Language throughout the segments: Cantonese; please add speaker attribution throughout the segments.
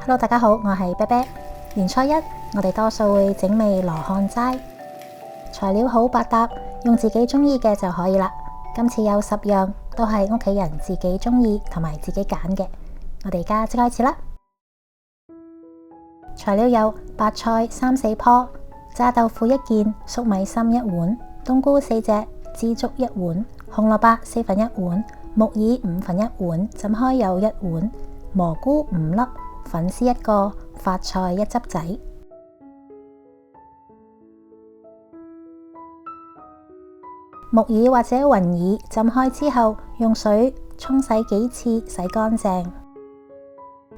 Speaker 1: Hello， 大家好，我係啤啤。年初一，我哋多數會整味羅漢齋，材料好百搭，用自己中意嘅就可以啦。今次有10樣，都係屋企人自己中意同埋自己揀嘅。我哋而家即開始啦。材料有白菜3、4棵，炸豆腐1件，粟米芯1碗，冬菇4隻，枝竹1碗，紅蘿蔔1/4碗，木耳1/5碗，浸開柚1碗，蘑菇5粒，粉絲1個，發菜1汁仔。木耳或者雲耳浸開之後，用水沖洗幾次，洗乾淨。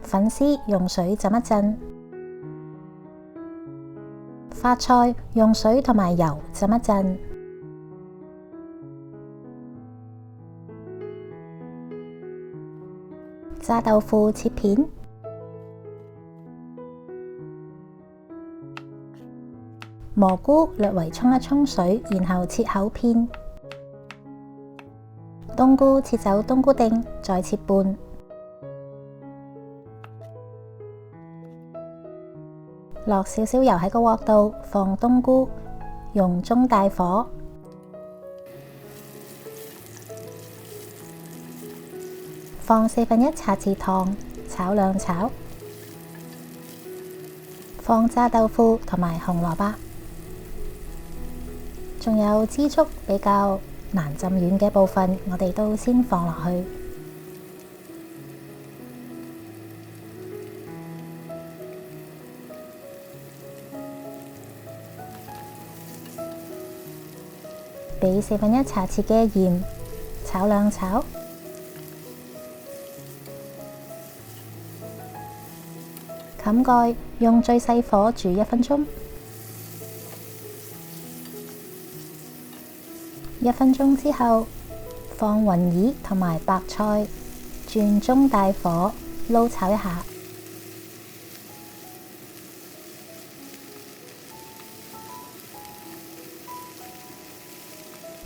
Speaker 1: 粉絲用水浸一陣。發菜用水同埋油浸一陣。炸豆腐切片。蘑菇略為沖一沖水，然後切厚片。冬菇切走冬菇丁，再切半。落少少油喺個鑊度，放冬菇，用中大火。放1/4茶匙糖，炒兩炒。放炸豆腐同埋紅蘿蔔。仲有枝竹比較難浸軟嘅部分，我哋都先放落去。俾1/4茶匙嘅鹽，炒兩炒。冚蓋，用最細火煮1分鐘。1分鐘之後，放雲耳同埋白菜，轉中大火撈炒一下。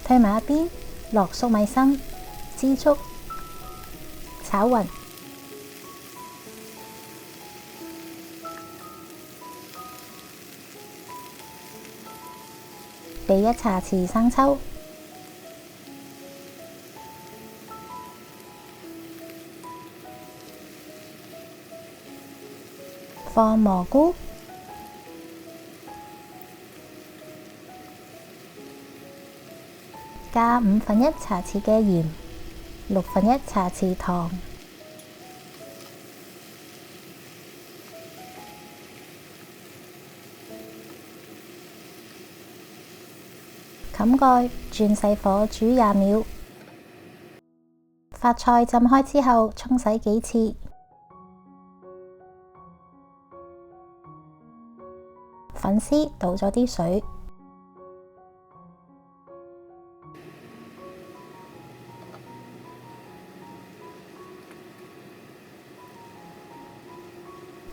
Speaker 1: 退埋一邊，落粟米芯、枝竹，炒勻。俾1茶匙生抽。放蘑菇。加1/5茶匙嘅鹽，1/6茶匙糖。冚蓋，轉細火煮20秒。發菜浸開之後，沖洗幾次。粉絲倒咗啲水。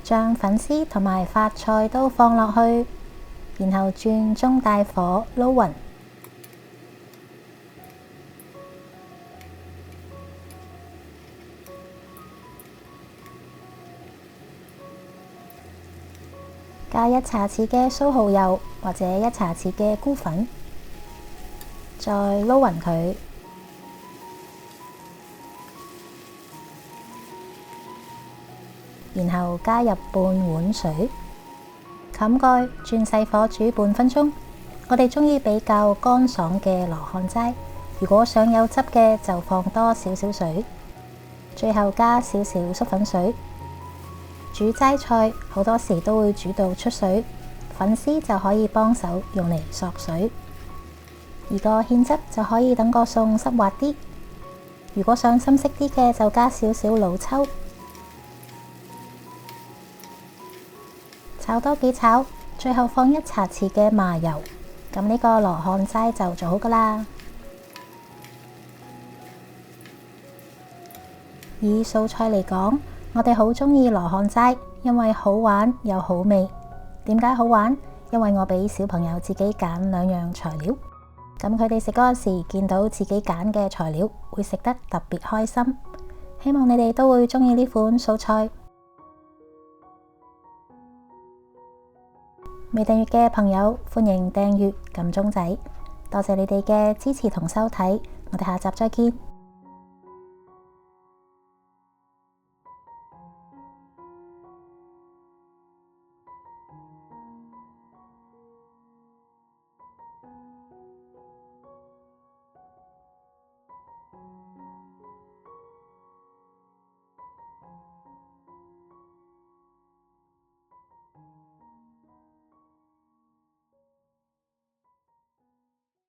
Speaker 1: 將粉絲同埋發菜都放落去，然後轉中大火撈勻。加1茶匙嘅蘇蠔油或者1茶匙嘅菇粉，再撈勻佢。然後加入半碗水，冚蓋，轉細火煮半分鐘。我哋鍾意比較乾爽嘅羅漢齋，如果想有汁嘅就放多少少水，最後加少少粟粉水。煮齋菜好多時都會煮到出水，粉絲就可以幫手用嚟索水，而個芡汁就可以等個餸濕滑啲。如果想深色啲嘅就加少少老抽。炒多幾炒，最後放1茶匙嘅麻油，咁呢個羅漢齋就做好噶啦。以素菜嚟講，我哋好鍾意羅漢齋，因為好玩又好味。點解好玩？因為我俾小朋友自己揀2樣材料，咁佢哋食嗰陣時見到自己揀嘅材料，會食得特別開心。希望你哋都會鍾意呢款素菜。未訂閱嘅朋友，歡迎訂閱撳鐘仔。多謝你哋嘅支持同收睇，我哋下集再見。